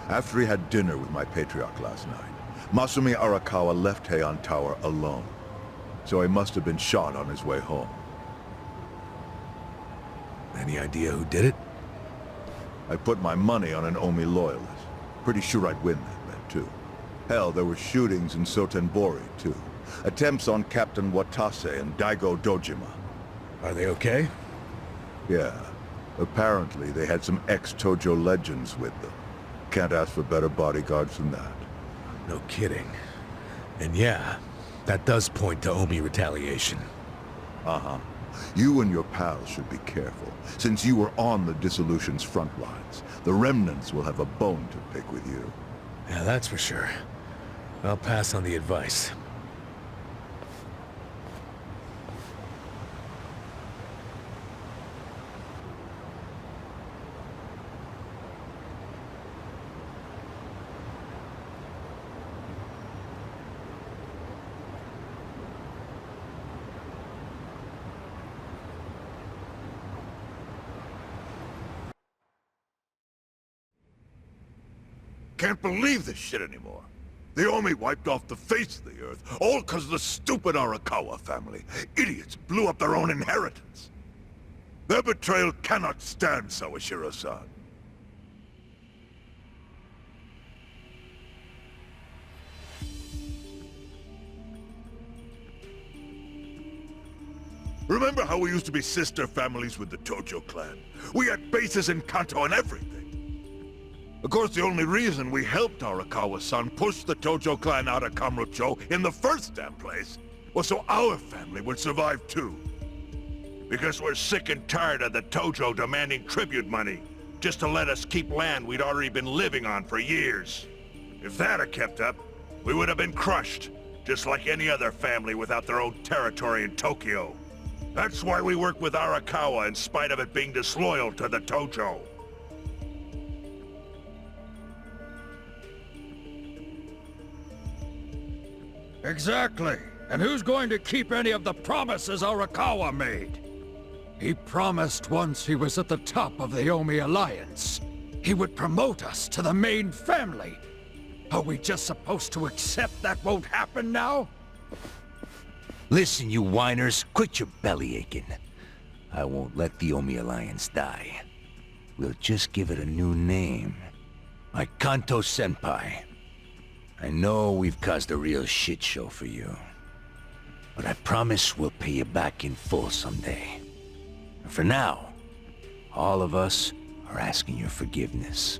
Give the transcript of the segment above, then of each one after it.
After he had dinner with my patriarch last night, Masumi Arakawa left Heian Tower alone. So he must have been shot on his way home. Any idea who did it? I put my money on an Omi loyalist. Pretty sure I'd win that bet, too. Hell, there were shootings in Sotenbori, too. Attempts on Captain Watase and Daigo Dojima. Are they okay? Yeah. Apparently, they had some ex-Tojo legends with them. Can't ask for better bodyguards than that. No kidding. And yeah, that does point to Omi retaliation. Uh-huh. You and your pals should be careful, since you were on the dissolution's front lines. The remnants will have a bone to pick with you. Yeah, that's for sure. I'll pass on the advice. Can't believe this shit anymore. The Omi wiped off the face of the earth, all because of the stupid Arakawa family. Idiots blew up their own inheritance. Their betrayal cannot stand, Sawashiro-san. Remember how we used to be sister families with the Tojo clan? We had bases in Kanto and everything. Of course, the only reason we helped Arakawa-san push the Tojo clan out of Kamurocho in the first damn place was so our family would survive too. Because we're sick and tired of the Tojo demanding tribute money just to let us keep land we'd already been living on for years. If that had kept up, we would have been crushed, just like any other family without their own territory in Tokyo. That's why we work with Arakawa in spite of it being disloyal to the Tojo. Exactly. And who's going to keep any of the promises Arakawa made? He promised once he was at the top of the Omi Alliance. He would promote us to the main family. Are we just supposed to accept that won't happen now? Listen, you whiners, quit your belly aching. I won't let the Omi Alliance die. We'll just give it a new name. Like Kanto-senpai. I know we've caused a real shit show for you. But I promise we'll pay you back in full someday. And for now, all of us are asking your forgiveness.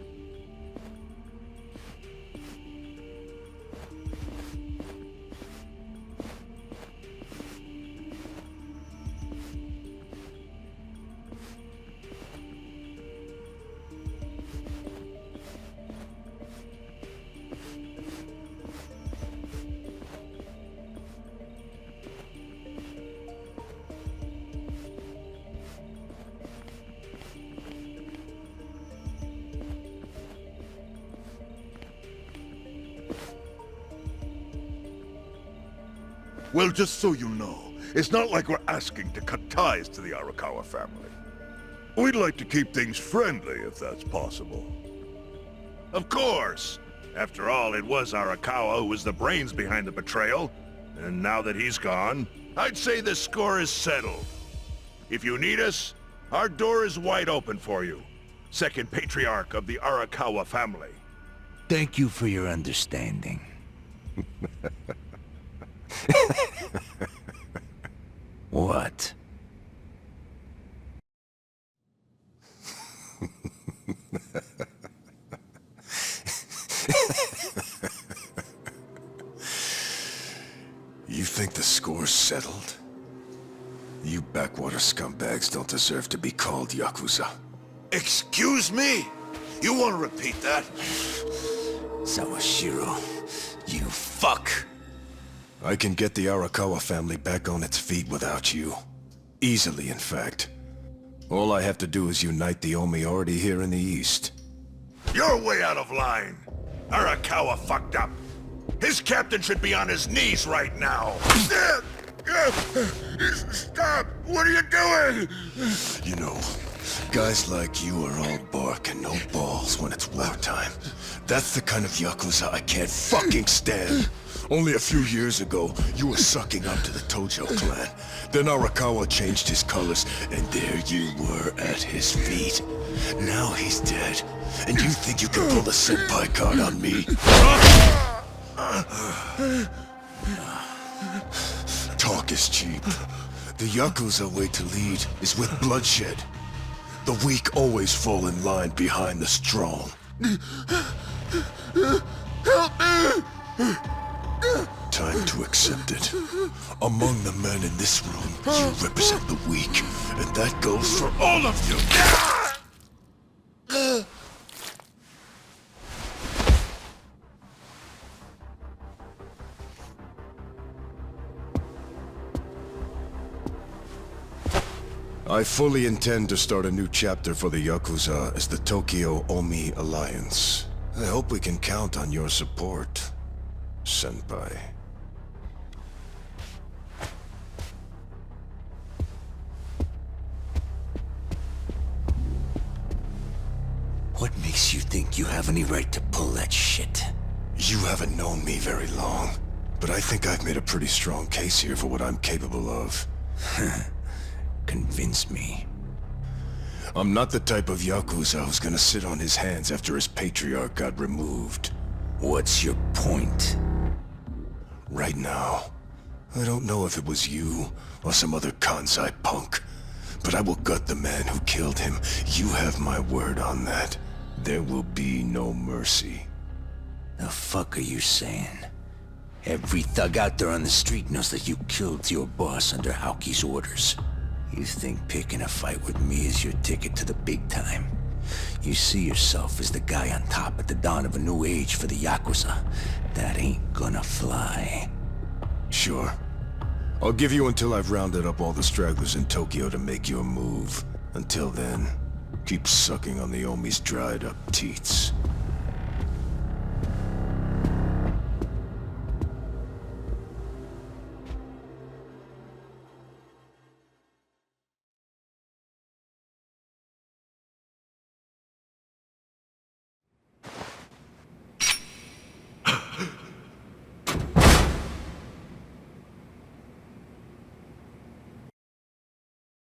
Well, just so you know, it's not like we're asking to cut ties to the Arakawa family. We'd like to keep things friendly, if that's possible. Of course! After all, it was Arakawa who was the brains behind the betrayal. And now that he's gone, I'd say the score is settled. If you need us, our door is wide open for you. Second patriarch of the Arakawa family. Thank you for your understanding. What? You think the score's settled? You backwater scumbags don't deserve to be called Yakuza. Excuse me? You want to repeat that? Sawashiro, you fuck! I can get the Arakawa family back on its feet without you. Easily, in fact. All I have to do is unite the Omi already here in the East. You're way out of line. Arakawa fucked up. His captain should be on his knees right now. Stop! What are you doing? You know, guys like you are all bark and no balls when it's wartime. That's the kind of Yakuza I can't fucking stand. Only a few years ago, you were sucking up to the Tojo clan. Then Arakawa changed his colors, and there you were at his feet. Now he's dead, and you think you can pull the senpai card on me? Talk is cheap. The Yakuza way to lead is with bloodshed. The weak always fall in line behind the strong. Help me! Time to accept it. Among the men in this room, you represent the weak, and that goes for all of you! I fully intend to start a new chapter for the Yakuza as the Tokyo Omi Alliance. I hope we can count on your support, Senpai. What makes you think you have any right to pull that shit? You haven't known me very long, but I think I've made a pretty strong case here for what I'm capable of. Convince me. I'm not the type of Yakuza who's gonna sit on his hands after his patriarch got removed. What's your point? Right now, I don't know if it was you or some other Kansai punk, but I will gut the man who killed him. You have my word on that. There will be no mercy. The fuck are you saying? Every thug out there on the street knows that you killed your boss under Haoki's orders. You think picking a fight with me is your ticket to the big time? You see yourself as the guy on top at the dawn of a new age for the Yakuza. That ain't gonna fly. Sure. I'll give you until I've rounded up all the stragglers in Tokyo to make your move. Until then, keep sucking on the Omi's dried up teats.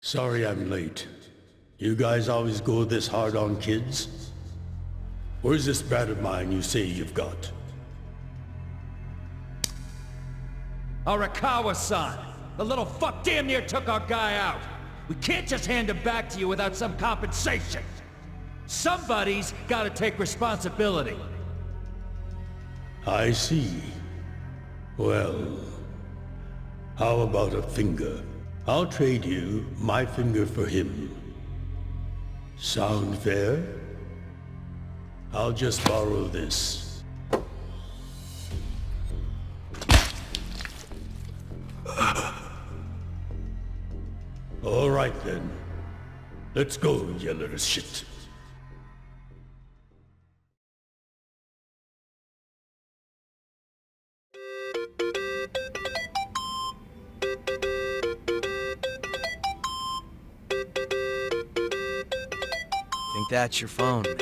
Sorry I'm late. You guys always go this hard on kids? Where's this brat of mine you say you've got? Arakawa-san! The little fuck damn near took our guy out! We can't just hand him back to you without some compensation! Somebody's gotta take responsibility! I see. Well, how about a finger? I'll trade you my finger for him. Sound fair? I'll just borrow this. All right then. Let's go, you little shit. Think that's your phone, man.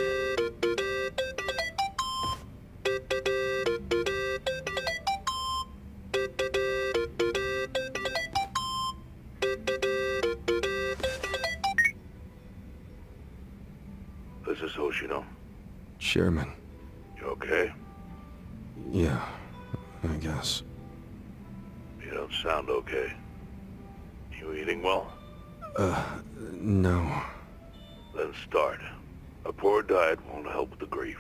This is Hoshino. Chairman. You okay? Yeah, I guess. You don't sound okay. You eating well? No. Then start. A poor diet won't help with the grief.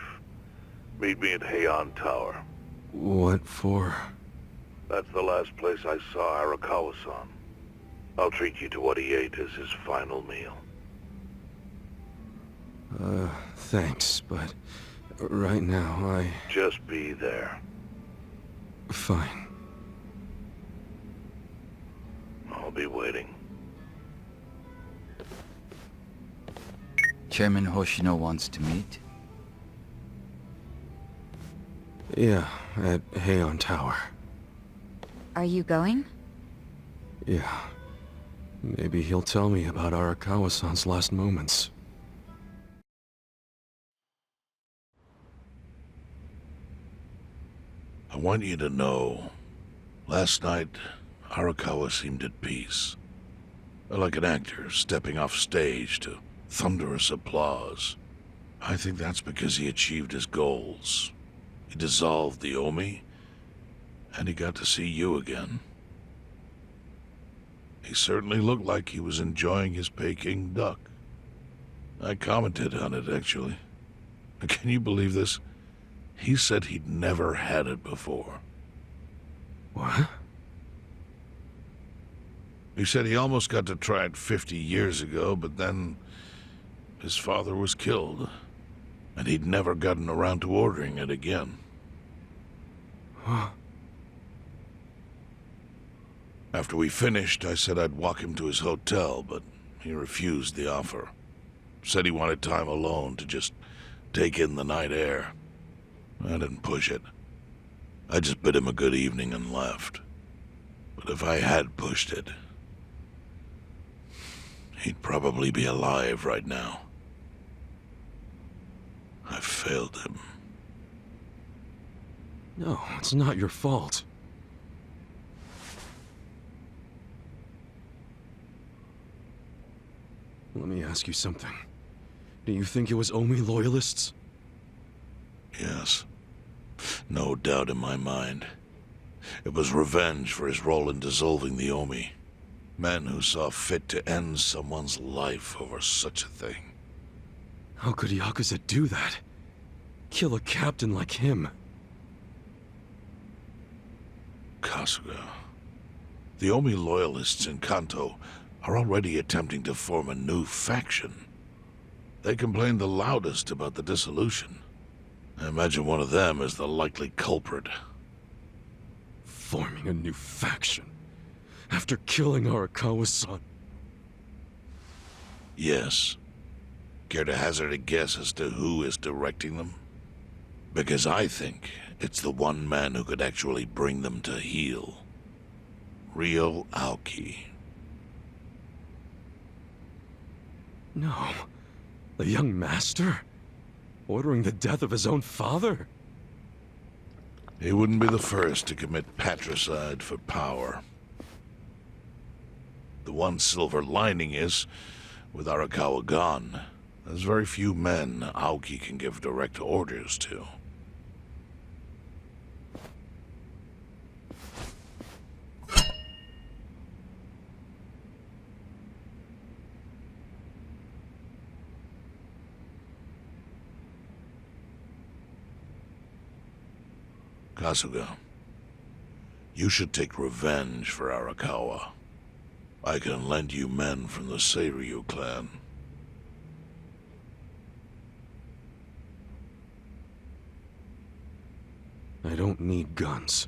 Meet me at Heian Tower. What for? That's the last place I saw Arakawa-san. I'll treat you to what he ate as his final meal. Thanks, but right now Just be there. Fine. I'll be waiting. Chairman Hoshino wants to meet. Yeah, at Heian Tower. Are you going? Yeah. Maybe he'll tell me about Arakawa-san's last moments. I want you to know, last night, Arakawa seemed at peace. Like an actor stepping off stage to thunderous applause. I think that's because he achieved his goals. He dissolved the Omi, and he got to see you again. He certainly looked like he was enjoying his Peking duck. I commented on it, actually. Can you believe this? He said he'd never had it before. What? He said he almost got to try it 50 years ago, but then his father was killed, and he'd never gotten around to ordering it again. Huh. After we finished, I said I'd walk him to his hotel, but he refused the offer. Said he wanted time alone to just take in the night air. I didn't push it. I just bid him a good evening and left. But if I had pushed it, he'd probably be alive right now. I failed him. No, it's not your fault. Let me ask you something. Do you think it was Omi loyalists? Yes. No doubt in my mind. It was revenge for his role in dissolving the Omi. Men who saw fit to end someone's life over such a thing. How could Yakuza do that? Kill a captain like him? Kasuga. The Omi loyalists in Kanto are already attempting to form a new faction. They complain the loudest about the dissolution. I imagine one of them is the likely culprit. Forming a new faction? After killing Arakawa-san? Yes. Care to hazard a guess as to who is directing them? Because I think it's the one man who could actually bring them to heel. Ryo Aoki. No. The young master? Ordering the death of his own father? He wouldn't be the first to commit patricide for power. The one silver lining is, with Arakawa gone, there's very few men Aoki can give direct orders to. Kasuga, you should take revenge for Arakawa. I can lend you men from the Seiryu clan. I don't need guns.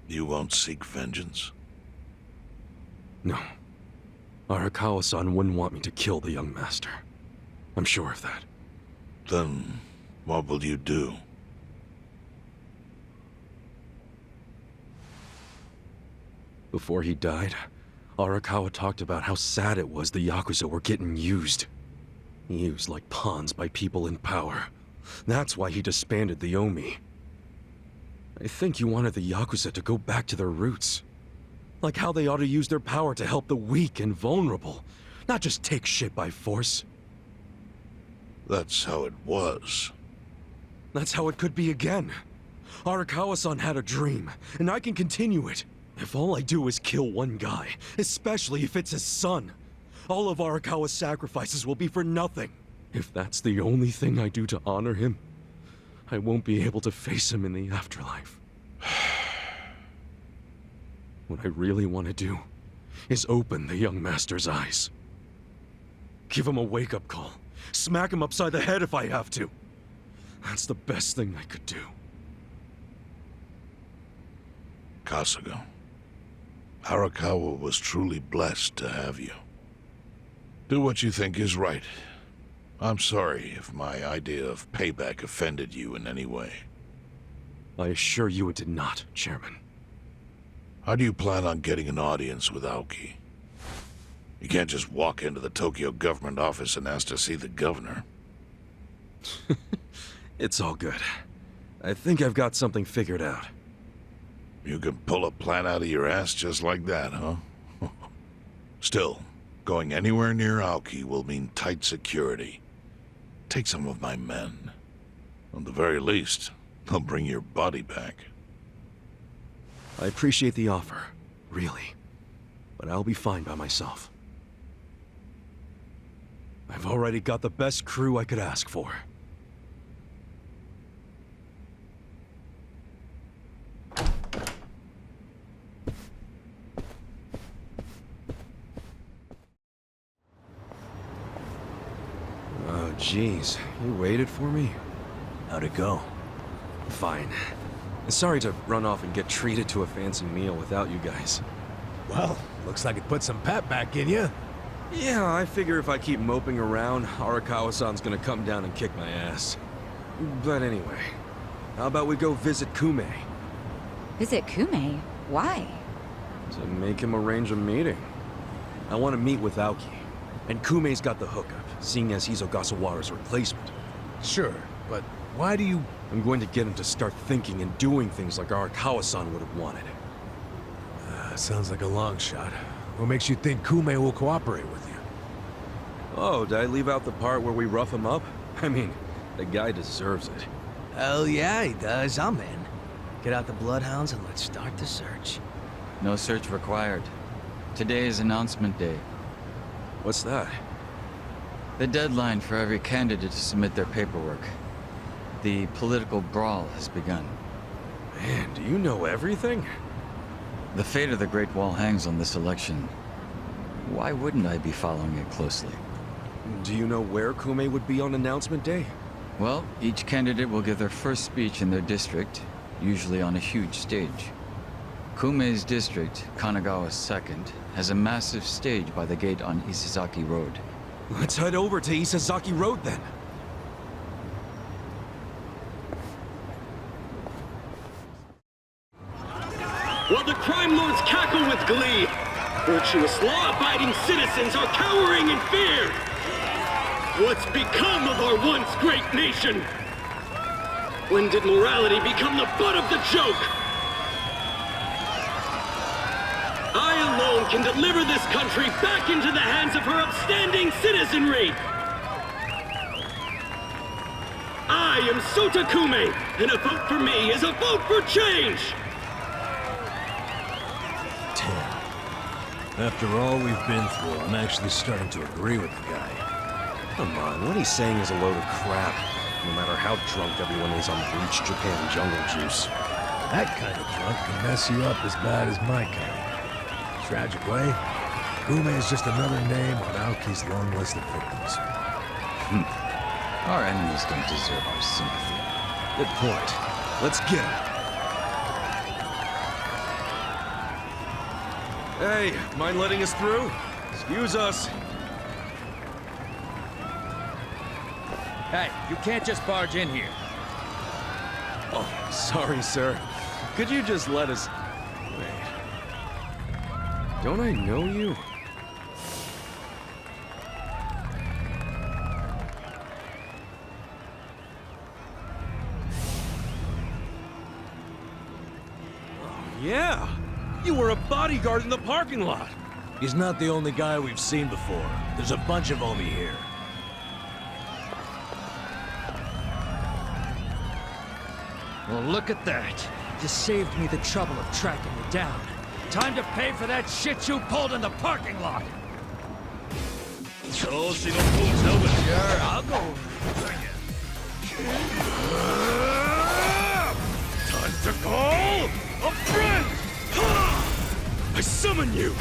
You won't seek vengeance? No. Arakawa-san wouldn't want me to kill the young master. I'm sure of that. Then, what will you do? Before he died, Arakawa talked about how sad it was the Yakuza were getting used. Used like pawns by people in power. That's why he disbanded the Omi. I think he wanted the Yakuza to go back to their roots. Like how they ought to use their power to help the weak and vulnerable, not just take shit by force. That's how it was. That's how it could be again. Arakawa-san had a dream, and I can continue it. If all I do is kill one guy, especially if it's his son, all of Arakawa's sacrifices will be for nothing. If that's the only thing I do to honor him, I won't be able to face him in the afterlife. What I really want to do is open the young master's eyes. Give him a wake-up call. Smack him upside the head if I have to. That's the best thing I could do. Kasuga, Arakawa was truly blessed to have you. Do what you think is right. I'm sorry if my idea of payback offended you in any way. I assure you it did not, Chairman. How do you plan on getting an audience with Aoki? You can't just walk into the Tokyo government office and ask to see the governor. It's all good. I think I've got something figured out. You can pull a plan out of your ass just like that, huh? Still, going anywhere near Aoki will mean tight security. Take some of my men. At the very least, they'll bring your body back. I appreciate the offer, really. But I'll be fine by myself. I've already got the best crew I could ask for. Oh, jeez. You waited for me? How'd it go? Fine. Sorry to run off and get treated to a fancy meal without you guys. Well, looks like it put some pep back in you. Yeah, I figure if I keep moping around, Arakawa-san's gonna come down and kick my ass. But anyway, how about we go visit Kume? Visit Kume? Why? To make him arrange a meeting. I want to meet with Aoki. And Kume's got the hookup, seeing as he's Ogasawara's replacement. Sure, but why do you... I'm going to get him to start thinking and doing things like Arakawa-san would have wanted. Sounds like a long shot. What makes you think Kume will cooperate with you? Oh, did I leave out the part where we rough him up? I mean, the guy deserves it. Hell yeah, he does. I'm in. Get out the bloodhounds and let's start the search. No search required. Today is announcement day. What's that? The deadline for every candidate to submit their paperwork. The political brawl has begun. Man, do you know everything? The fate of the Great Wall hangs on this election. Why wouldn't I be following it closely? Do you know where Kume would be on announcement day? Well, each candidate will give their first speech in their district, usually on a huge stage. Kume's district, Kanagawa's second, has a massive stage by the gate on Isazaki Road. Let's head over to Isazaki Road then. While the crime lords cackle with glee, virtuous law-abiding citizens are cowering in fear. What's become of our once great nation? When did morality become the butt of the joke? I alone can deliver this country back into the hands of her upstanding citizenry. I am Sota Kume, and a vote for me is a vote for change! After all we've been through, I'm actually starting to agree with the guy. Come on, what he's saying is a load of crap. No matter how drunk everyone is on bleached Japan jungle juice. That kind of drunk can mess you up as bad as my kind. Tragic way, Kume is just another name on Aoki's long list of victims. Our enemies don't deserve our sympathy. Good point. Let's get him. Hey, mind letting us through? Excuse us. Hey, you can't just barge in here. Oh, sorry, sir. Could you just let us... Wait. Don't I know you? Oh, yeah! You were a bodyguard in the parking lot! He's not the only guy we've seen before. There's a bunch of Omi here. Well, look at that. Just saved me the trouble of tracking you down. Time to pay for that shit you pulled in the parking lot! Sure, I'll go. Time to call a friend! I summon you!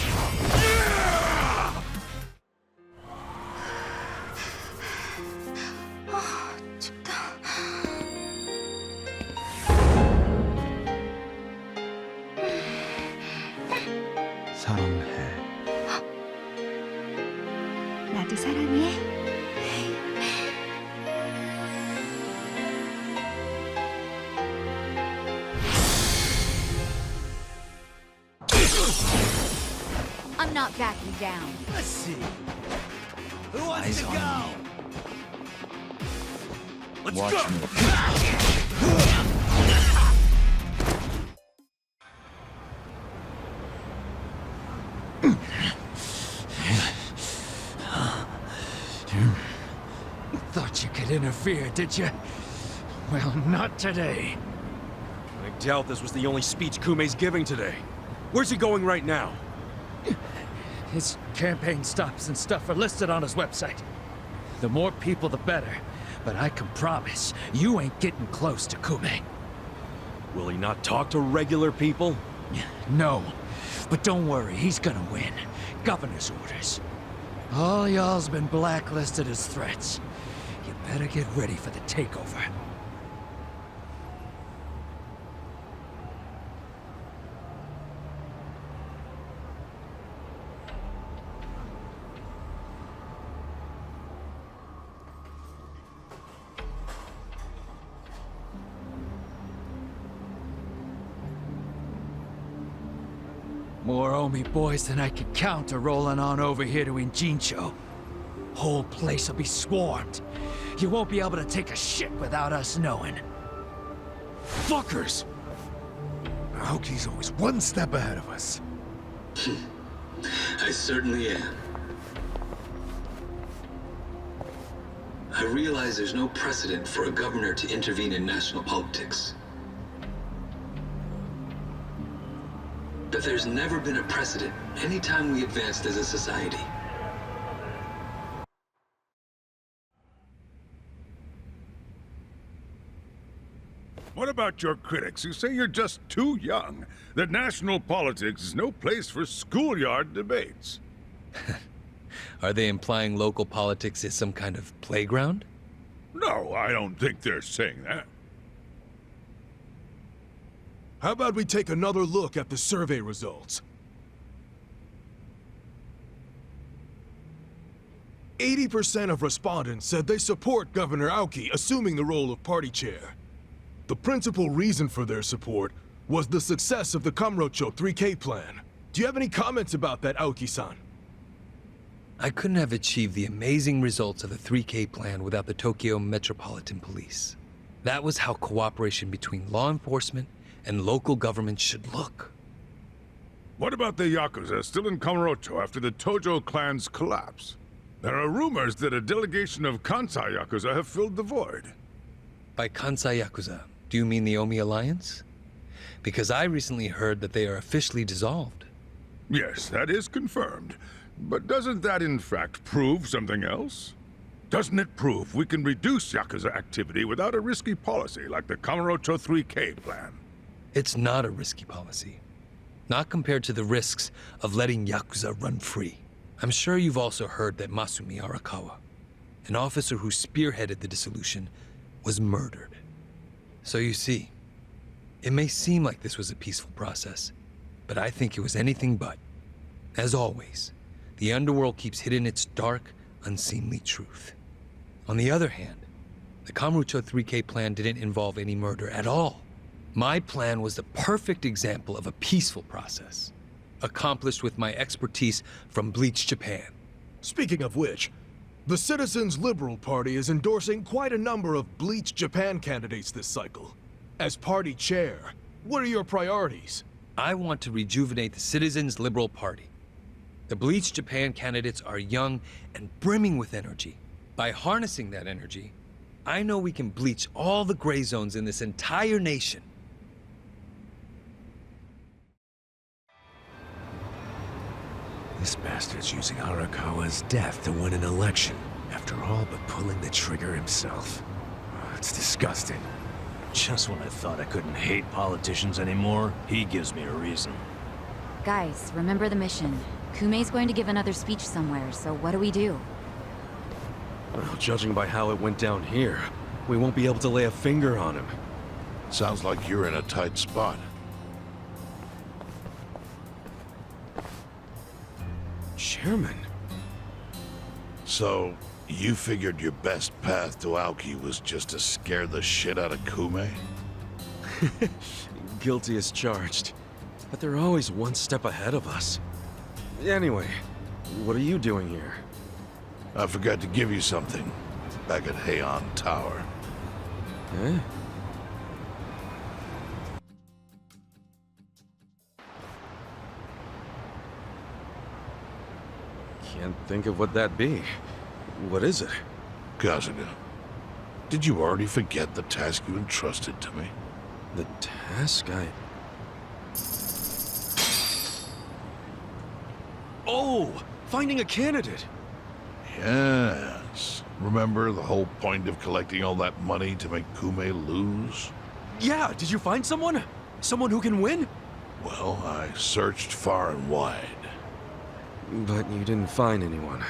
춥다. 사랑해. 나도 사랑해. I'm not backing down. Let's see. Who wants Eyes to on go? me. Let's Watch go. me. Thought you could interfere, did you? Well, not today. I doubt this was the only speech Kume's giving today. Where's he going right now? His campaign stops and stuff are listed on his website. The more people, the better. But I can promise, you ain't getting close to Kume. Will he not talk to regular people? No. But don't worry, he's gonna win. Governor's orders. All y'all's been blacklisted as threats. You better get ready for the takeover. More Omi boys than I could count are rolling on over here to Injincho. Whole place will be swarmed. You won't be able to take a shit without us knowing. Fuckers! Aoki's always one step ahead of us. I certainly am. I realize there's no precedent for a governor to intervene in national politics. But there's never been a precedent anytime we advanced as a society. What about your critics who say you're just too young? That national politics is no place for schoolyard debates? Are they implying local politics is some kind of playground? No, I don't think they're saying that. How about we take another look at the survey results? 80% of respondents said they support Governor Aoki assuming the role of party chair. The principal reason for their support was the success of the Kamurocho 3K plan. Do you have any comments about that, Aoki-san? I couldn't have achieved the amazing results of the 3K plan without the Tokyo Metropolitan Police. That was how cooperation between law enforcement and local government should look. What about the Yakuza still in Kamurocho after the Tojo clan's collapse? There are rumors that a delegation of Kansai Yakuza have filled the void. By Kansai Yakuza, do you mean the Omi Alliance? Because I recently heard that they are officially dissolved. Yes, that is confirmed. But doesn't that in fact prove something else? Doesn't it prove we can reduce Yakuza activity without a risky policy like the Kamurocho 3K plan? It's not a risky policy. Not compared to the risks of letting Yakuza run free. I'm sure you've also heard that Masumi Arakawa, an officer who spearheaded the dissolution, was murdered. So you see, it may seem like this was a peaceful process, but I think it was anything but. As always, the underworld keeps hidden its dark, unseemly truth. On the other hand, the Kamurocho 3K plan didn't involve any murder at all. My plan was the perfect example of a peaceful process, accomplished with my expertise from Bleach Japan. Speaking of which, the Citizens Liberal Party is endorsing quite a number of Bleach Japan candidates this cycle. As party chair, what are your priorities? I want to rejuvenate the Citizens Liberal Party. The Bleach Japan candidates are young and brimming with energy. By harnessing that energy, I know we can bleach all the gray zones in this entire nation. This bastard's using Arakawa's death to win an election, after all but pulling the trigger himself. It's disgusting. Just when I thought I couldn't hate politicians anymore, he gives me a reason. Guys, remember the mission. Kume's going to give another speech somewhere, so what do we do? Well, judging by how it went down here, we won't be able to lay a finger on him. Sounds like you're in a tight spot. Chairman? So, you figured your best path to Aoki was just to scare the shit out of Kume? Guilty as charged. But they're always one step ahead of us. Anyway, what are you doing here? I forgot to give you something back at Heian Tower. Eh? Can't think of what that'd be. What is it? Kasuga, did you already forget the task you entrusted to me? The task Oh! Finding a candidate! Yes. Remember the whole point of collecting all that money to make Kume lose? Yeah, did you find someone? Someone who can win? Well, I searched far and wide. But you didn't find anyone.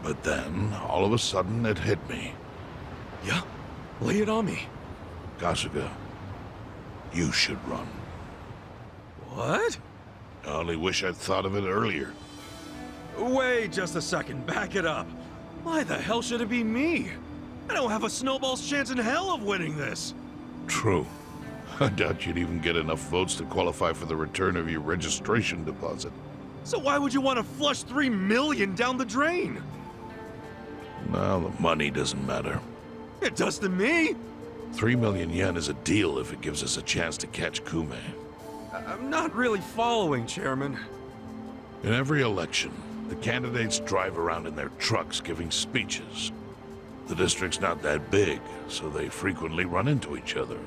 But then, all of a sudden, it hit me. Yeah? Lay it on me. Kasuga, you should run. What? I only wish I'd thought of it earlier. Wait just a second, back it up. Why the hell should it be me? I don't have a snowball's chance in hell of winning this. True. I doubt you'd even get enough votes to qualify for the return of your registration deposit. So why would you want to flush 3 million down the drain? Now, the money doesn't matter. It does to me. 3 million yen is a deal if it gives us a chance to catch Kume. I'm not really following, Chairman. In every election, the candidates drive around in their trucks giving speeches. The district's not that big, so they frequently run into each other.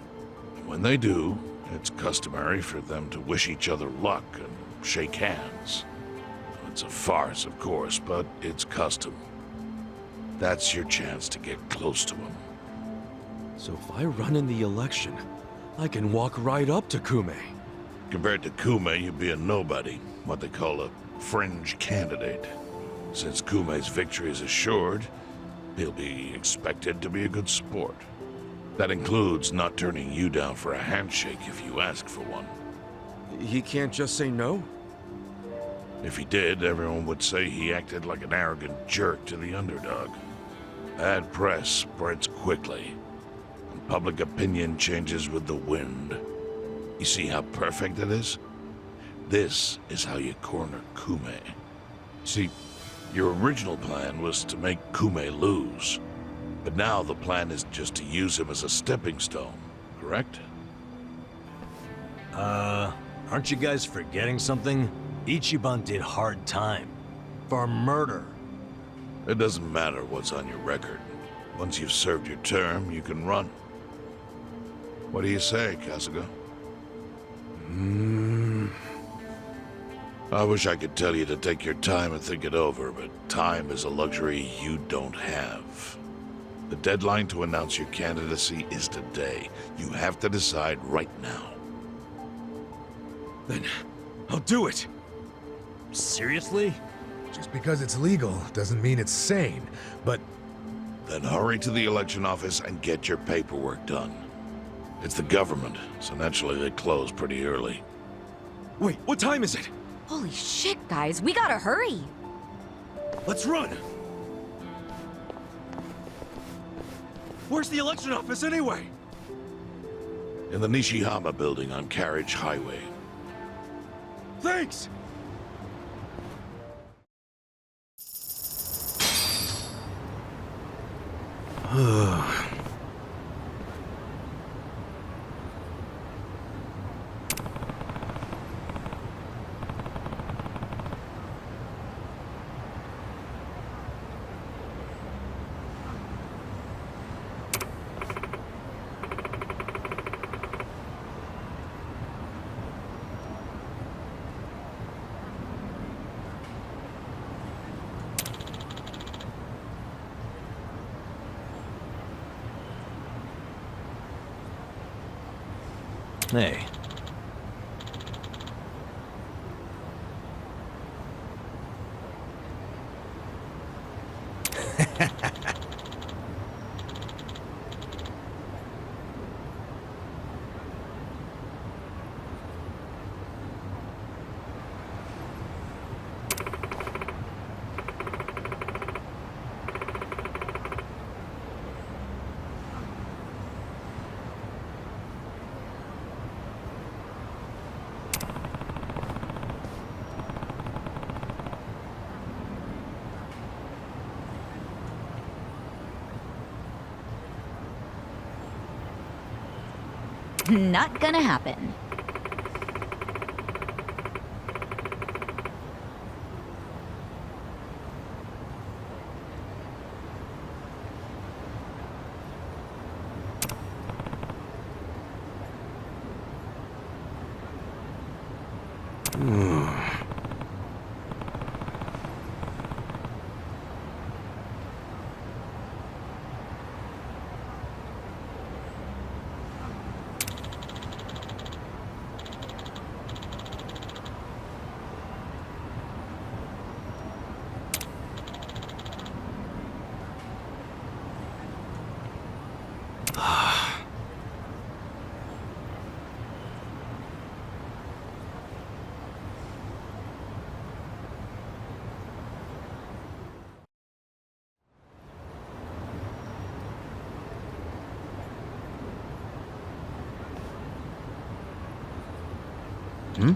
And when they do, it's customary for them to wish each other luck and shake hands. It's a farce, of course, but it's custom. That's your chance to get close to him. So if I run in the election, I can walk right up to Kume. Compared to Kume, you'd be a nobody, what they call a fringe candidate. Since Kume's victory is assured, he'll be expected to be a good sport. That includes not turning you down for a handshake if you ask for one. He can't just say no? If he did, everyone would say he acted like an arrogant jerk to the underdog. Bad press spreads quickly, and public opinion changes with the wind. You see how perfect it is? This is how you corner Kume. See, your original plan was to make Kume lose, but now the plan is just to use him as a stepping stone, correct? Aren't you guys forgetting something? Ichiban did hard time. For murder. It doesn't matter what's on your record. Once you've served your term, you can run. What do you say, Kasuga? I wish I could tell you to take your time and think it over, but time is a luxury you don't have. The deadline to announce your candidacy is today. You have to decide right now. Then, I'll do it! Seriously? Just because it's legal doesn't mean it's sane, but... Then hurry to the election office and get your paperwork done. It's the government, so naturally they close pretty early. Wait, what time is it? Holy shit, guys, we gotta hurry! Let's run! Where's the election office anyway? In the Nishihama building on Carriage Highway. Thanks! Hey. Not gonna happen. Hmm?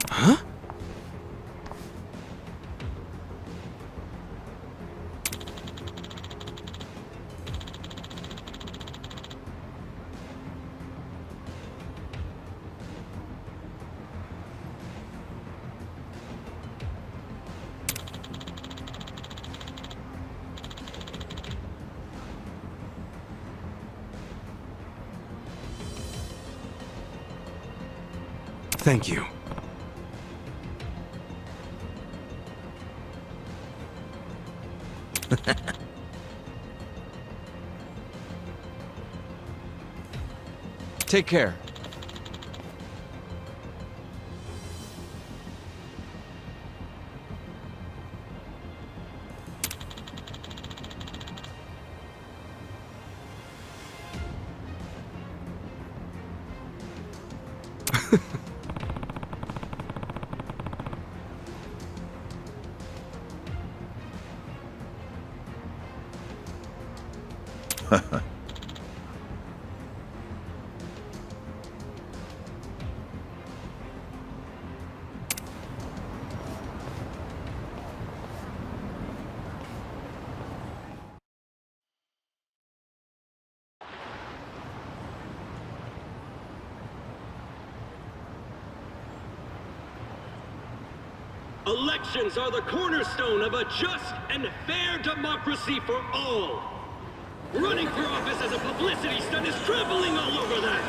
Huh? Thank you. Take care. Elections are the cornerstone of a just and fair democracy for all. Running for office as a publicity stunt is traveling all over that.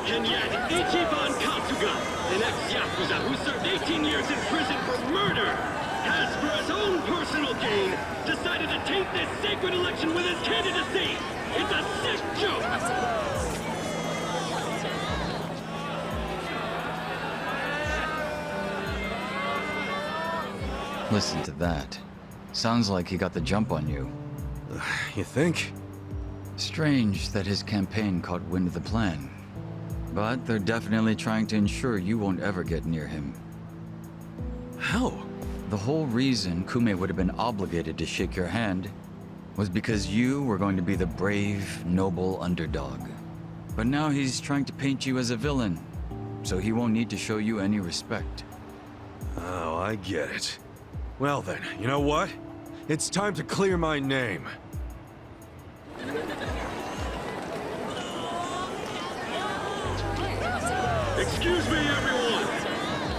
And yet, Ichiban Kasuga, an ex-Yakuza who served 18 years in prison for murder, has, for his own personal gain, decided to taint this sacred election with his candidacy. It's a sick joke. Listen to that. Sounds like he got the jump on you. You think? Strange that his campaign caught wind of the plan. But they're definitely trying to ensure you won't ever get near him. How? The whole reason Kume would have been obligated to shake your hand was because you were going to be the brave, noble underdog. But now he's trying to paint you as a villain, so he won't need to show you any respect. Oh, I get it. Well then, you know what? It's time to clear my name. Excuse me, everyone.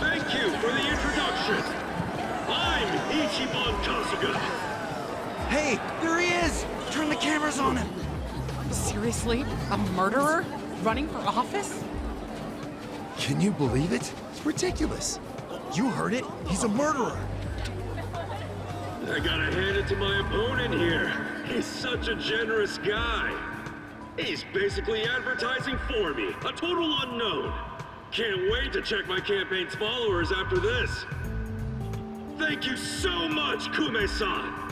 Thank you for the introduction. I'm Ichiban Kasuga. Hey, there he is! Turn the cameras on him! Seriously? A murderer? Running for office? Can you believe it? It's ridiculous. You heard it. He's a murderer. I gotta hand it to my opponent here. He's such a generous guy. He's basically advertising for me, a total unknown. Can't wait to check my campaign's followers after this. Thank you so much, Kume-san.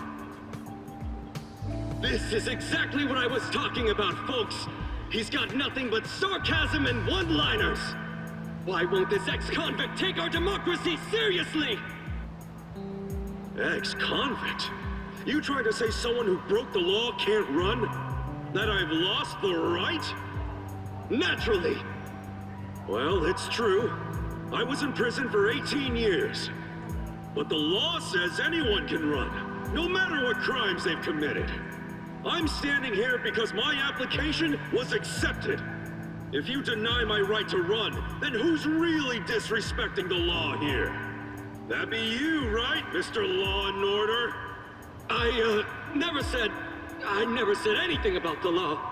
This is exactly what I was talking about, folks. He's got nothing but sarcasm and one-liners. Why won't this ex-convict take our democracy seriously? Ex-convict? You trying to say someone who broke the law can't run? That I've lost the right? Naturally. Well, it's true. I was in prison for 18 years. But the law says anyone can run, no matter what crimes they've committed. I'm standing here because my application was accepted. If you deny my right to run, then who's really disrespecting the law here? That be you, right, Mr. Law and Order? I never said anything about the law.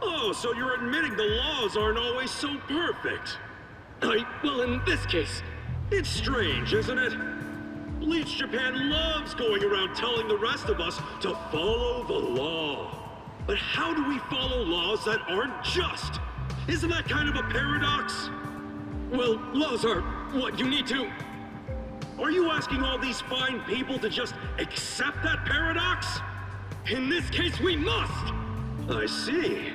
Oh, so you're admitting the laws aren't always so perfect. Well, in this case, it's strange, isn't it? Bleach Japan loves going around telling the rest of us to follow the law. But how do we follow laws that aren't just? Isn't that kind of a paradox? Well, laws are what you need to... Are you asking all these fine people to just accept that paradox? In this case, we must! I see.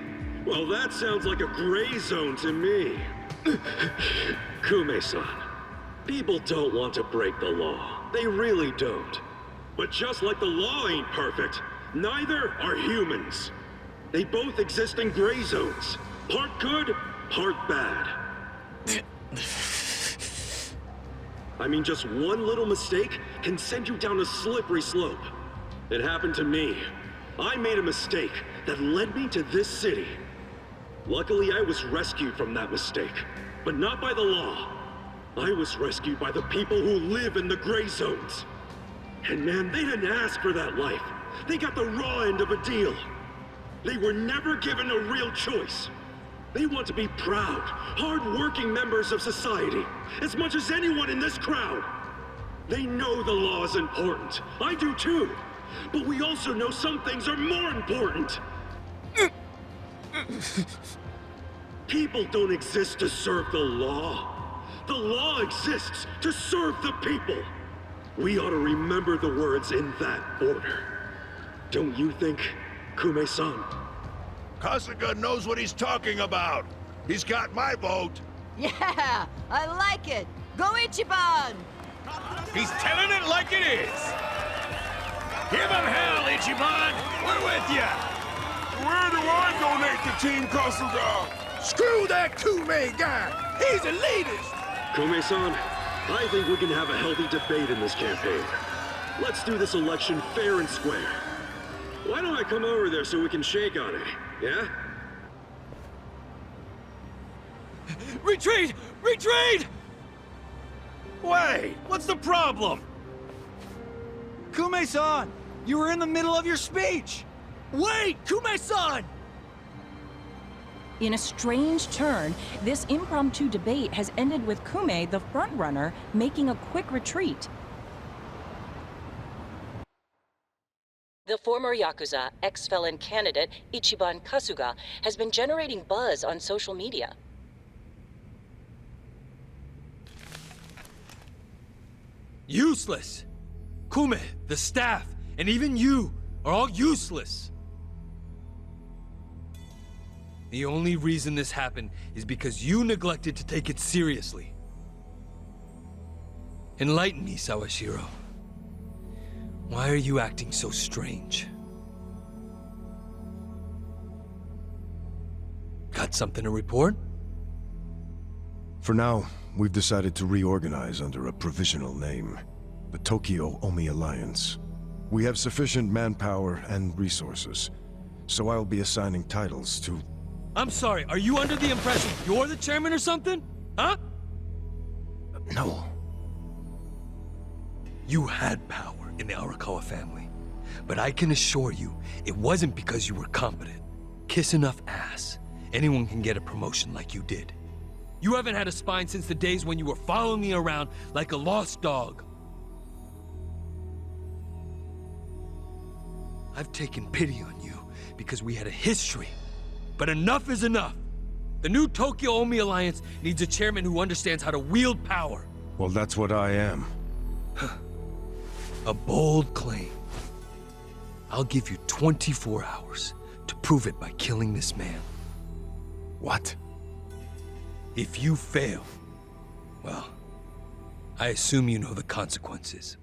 Well, that sounds like a gray zone to me. Kume-san, people don't want to break the law. They really don't. But just like the law ain't perfect, neither are humans. They both exist in gray zones. Part good, part bad. I mean, just one little mistake can send you down a slippery slope. It happened to me. I made a mistake that led me to this city. Luckily, I was rescued from that mistake, but not by the law. I was rescued by the people who live in the gray zones. And man, they didn't ask for that life. They got the raw end of a deal. They were never given a real choice. They want to be proud, hard-working members of society, as much as anyone in this crowd. They know the law is important. I do too. But we also know some things are more important. People don't exist to serve the law. The law exists to serve the people. We ought to remember the words in that order. Don't you think, Kume-san? Kasuga knows what he's talking about. He's got my vote. Yeah, I like it. Go Ichiban! He's telling it like it is. Give him hell, Ichiban. We're with ya. Where do I donate to Team Kasuga? Screw that Kume guy. He's a elitist. Kume-san, I think we can have a healthy debate in this campaign. Let's do this election fair and square. Why don't I come over there so we can shake on it, yeah? Retreat! Retreat! Wait, what's the problem? Kume-san, you were in the middle of your speech. Wait, Kume-san! In a strange turn, this impromptu debate has ended with Kume, the frontrunner, making a quick retreat. The former Yakuza, ex-felon candidate, Ichiban Kasuga, has been generating buzz on social media. Useless! Kume, the staff, and even you are all useless! The only reason this happened is because you neglected to take it seriously. Enlighten me, Sawashiro. Why are you acting so strange? Got something to report? For now, we've decided to reorganize under a provisional name. The Tokyo Omi Alliance. We have sufficient manpower and resources, so I'll be assigning titles to... I'm sorry, are you under the impression you're the chairman or something? Huh? No. You had power in the Arakawa family, but I can assure you, it wasn't because you were competent. Kiss enough ass, anyone can get a promotion like you did. You haven't had a spine since the days when you were following me around like a lost dog. I've taken pity on you because we had a history, but enough is enough. The new Tokyo Omi Alliance needs a chairman who understands how to wield power. Well, that's what I am. A bold claim. I'll give you 24 hours to prove it by killing this man. What? If you fail, well, I assume you know the consequences.